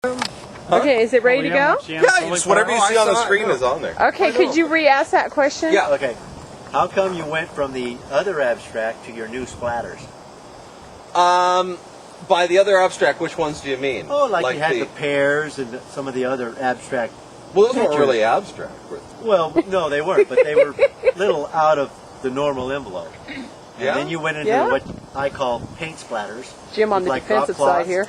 Okay, is it ready to go? Yeah, just whatever you see on the screen is on there. Okay, could you re-ask that question? Yeah. Okay. How come you went from the other abstract to your new splatters? By the other abstract, which ones do you mean? Oh, like you had the pears and some of the other abstract. Well, those weren't really abstract. Well, no, they weren't, but they were little out of the normal envelope. And Yeah? then you went into what I call paint splatters. Jim on the like defensive drop side cloths. here.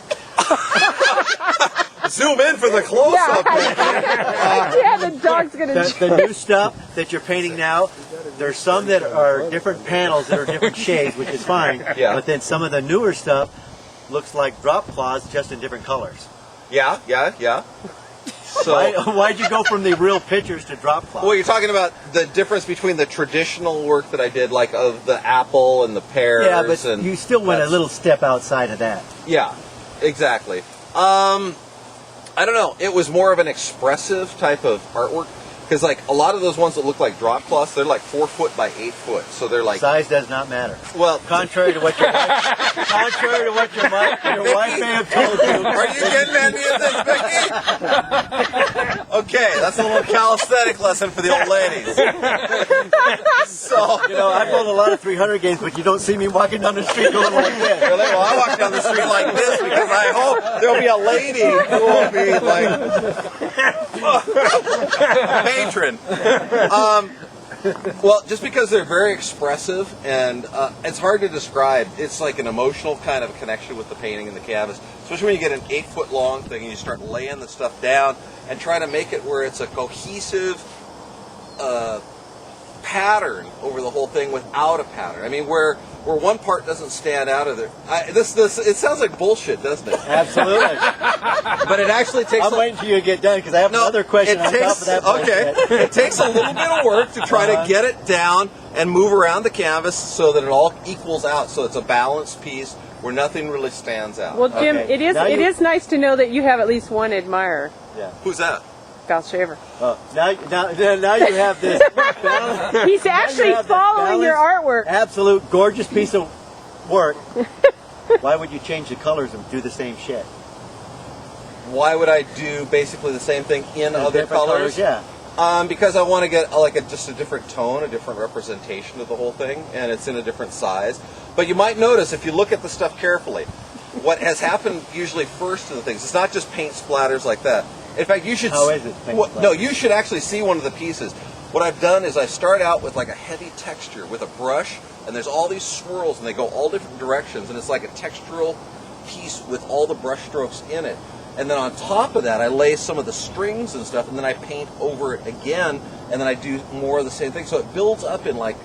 Zoom in for the close-up. Yeah, the dog's gonna. The new stuff that you're painting now, there's some that are different panels that are different shades, which is fine. Yeah. But then some of the newer stuff looks like drop cloths, just in different colors. Yeah. So, Why'd you go from the real pictures to drop cloths? well, you're talking about the difference between the traditional work that I did, like of the apple and the pears. Yeah, but and you still went a little step outside of that. Yeah, exactly. I don't know. It was more of an expressive type of artwork. Because like a lot of those ones that look like drop cloths, they're like 4 foot by 8 foot. So they're like Size does not matter. Well, Contrary to what your wife may have told you. Are you getting any of this, Mickey? Okay, that's a little calisthenic lesson for the old ladies. So, I've won a lot of 300 games, but you don't see me walking down the street going like this. really, well, I walk down the street like this because I hope there'll be a lady who will be like patron. Well, just because they're very expressive and it's hard to describe. It's like an emotional kind of connection with the painting and the canvas, especially when you get an 8 foot long thing and you start laying the stuff down and trying to make it where it's a cohesive pattern over the whole thing without a pattern. I mean, where one part doesn't stand out of there. It sounds like bullshit, doesn't it? Absolutely. But it actually takes. I'm waiting till you get done because I have another question on top of that. Okay. It takes a little bit of work to try to get it down and move around the canvas so that it all equals out, so it's a balanced piece where nothing really stands out. Well, Jim, Okay. it is nice to know that you have at least one admirer, Yeah. Who's that? Val Shaver. Now you have this. He's actually have that following your artwork. Absolute gorgeous piece of work. Why would you change the colors and do the same shit? Why would I do basically the same thing in other Different colors? Yeah. Because I want to get like just a different tone, a different representation of the whole thing, and it's in a different size. But you might notice if you look at the stuff carefully, what has happened usually first to the things, it's not just paint splatters like that. In fact, you should. How is it? No, you should actually see one of the pieces. What I've done is I start out with like a heavy texture with a brush, and there's all these swirls, and they go all different directions, and it's like a textural piece with all the brush strokes in it. And then on top of that, I lay some of the strings and stuff, and then I paint over it again, and then I do more of the same thing. So it builds up in like,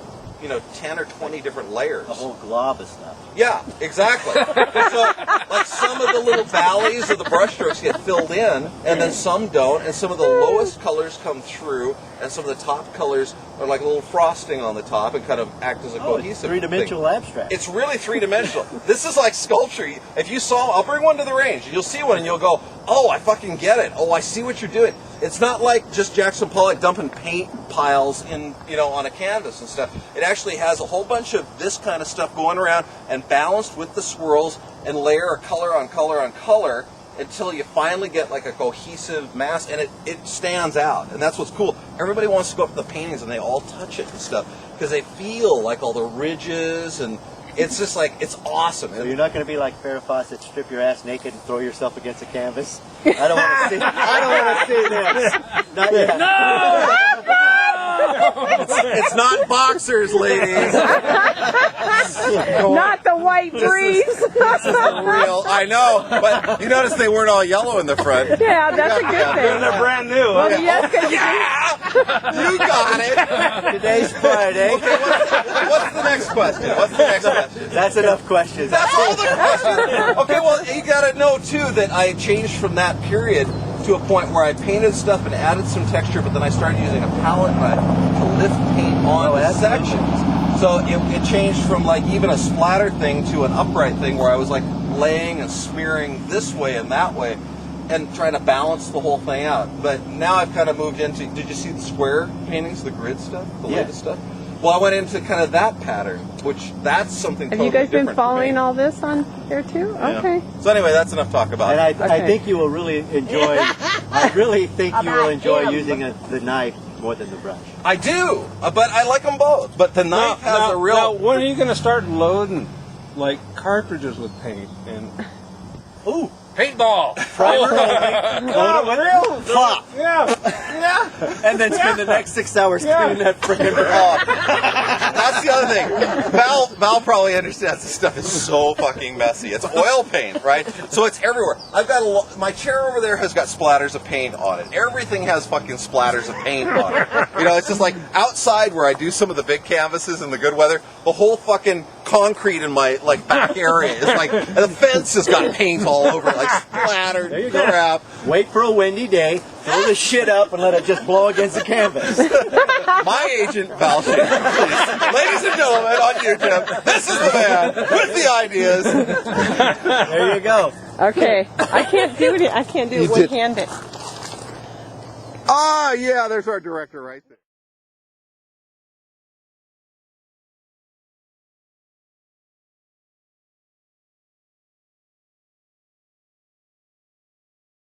10 or 20 different layers. A whole glob of stuff. Yeah, exactly. So, like some of the little valleys of the brushstrokes get filled in, and then some don't, and some of the lowest colors come through, and some of the top colors are like a little frosting on the top and kind of act as a cohesive Three-dimensional thing. abstract. It's really three-dimensional. This is like sculpture. If you saw, I'll bring one to the range, and you'll see one, and you'll go, oh, I fucking get it. Oh, I see what you're doing. It's not like just Jackson Pollock dumping paint piles in, on a canvas and stuff. It actually has a whole bunch of this kind of stuff going around and balanced with the swirls and layer of color on color on color until you finally get like a cohesive mass, and it stands out. And that's what's cool. Everybody wants to go up to the paintings and they all touch it and stuff because they feel like all the ridges, and it's just like, it's awesome. So you're not going to be like Farrah Fawcett, strip your ass naked and throw yourself against a canvas? I don't want to see this. Not yet. No! It's not boxers, ladies. Not the white breeze. This is real. I know, but you notice they weren't all yellow in the front. Yeah, that's a good thing. They're brand new. Well, yes, 'cause You got it. Today's Friday. Okay, what's the next question? That's enough questions. That's all the questions. Okay, well, you got to know, too, that I changed from that period to a point where I painted stuff and added some texture, but then I started using a palette knife to lift paint on sections. So it changed from like even a splatter thing to an upright thing where I was like laying and smearing this way and that way and trying to balance the whole thing out. But now I've kind of moved into, did you see the square paintings, the grid stuff, the latest stuff? Well, I went into kind of that pattern, which that's something Have totally you guys been different for me. following all this on here too? Yeah. Okay. So anyway, that's enough talk about And it. I think you will really enjoy. I really think you will About enjoy him. using the knife more than the brush. I do, but I like them both. But the knife has a real. Now, when are you going to start loading like cartridges with paint and Ooh. paintball? Pop! Yeah. And then spend the next 6 hours cleaning that friggin' Oh, that's the other thing. Val probably understands this stuff is so fucking messy. It's oil paint, right? So it's everywhere. I've got my chair over there has got splatters of paint on it. Everything has fucking splatters of paint on it. You know, it's just like outside where I do some of the big canvases in the good weather. The whole fucking concrete in my back area is like the fence has got paint all over it, like splattered crap. Wait for a windy day, throw the shit up, and let it just blow against the canvas. My agent, Val Shane. Ladies and gentlemen, on YouTube, this is the man with the ideas. There you go. Okay. I can't do it. I can't do it You one did. handed. Ah, yeah, there's our director right there.